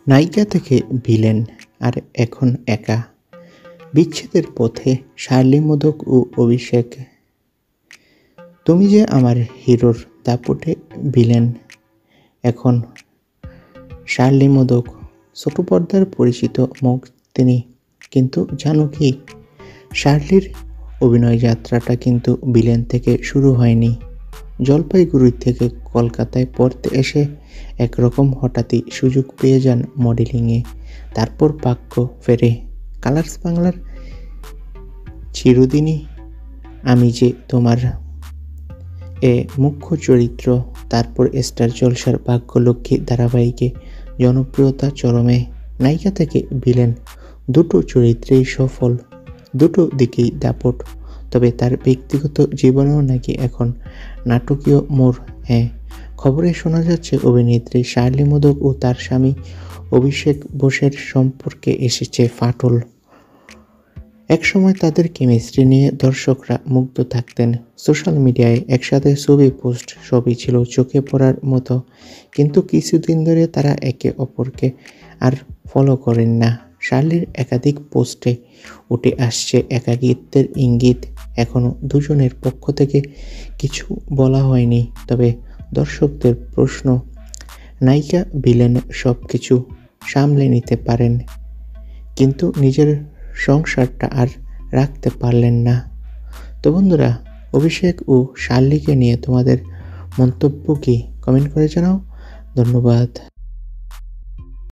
নায়িকা থেকে ভিলেন আর এখন একা, বিচ্ছেদের পথে শার্লি মোদক ও অভিষেক। তুমি যে আমার হিরোর দাপটে ভিলেন, এখন শার্লি মোদক ছোট পর্দার পরিচিত মুখ তিনি, কিন্তু জানো কি, শার্লির অভিনয় যাত্রাটা কিন্তু ভিলেন থেকে শুরু হয়নি। জলপাইগুড়ি থেকে কলকাতায় পড়তে এসে একরকম হঠাৎই সুযোগ পেয়ে যান মডেলিংয়ে, তারপর ভাগ্য ফেরে কালার্স বাংলার চিরদিনই আমি যে তোমার এ মুখ্য চরিত্র, তারপর স্টার জলসার ভাগ্যলক্ষ্মী ধারাবাহিকে জনপ্রিয়তা চরমে। নায়িকা থেকে ভিলেন দুটো চরিত্রেই সফল, দুটো দিকেই দাপট। তবে তার ব্যক্তিগত জীবনেও নাকি এখন নাটকীয় মোড়। হ্যাঁ, খবরে শোনা যাচ্ছে অভিনেত্রী শার্লি মোদক ও তার স্বামী অভিষেক বোসের সম্পর্কে এসেছে ফাটল। একসময় তাদের কেমিস্ট্রি নিয়ে দর্শকরা মুগ্ধ থাকতেন। সোশ্যাল মিডিয়ায় একসাথে ছবি পোস্ট, সবই ছিল চোখে পড়ার মতো। কিন্তু কিছুদিন ধরে তারা একে অপরকে আর ফলো করেন না। শার্লির একাধিক পোস্টে উঠে আসছে একাকিত্বের ইঙ্গিত। এখনও দুজনের পক্ষ থেকে কিছু বলা হয়নি, তবে দর্শকদের প্রশ্ন, নায়িকা ভিলেন সব কিছু সামলে নিতে পারেন, কিন্তু নিজের সংসারটা আর রাখতে পারলেন না। তো বন্ধুরা, অভিষেক ও শার্লিকে নিয়ে তোমাদের মন্তব্য কি, কমেন্ট করে জানাও। ধন্যবাদ।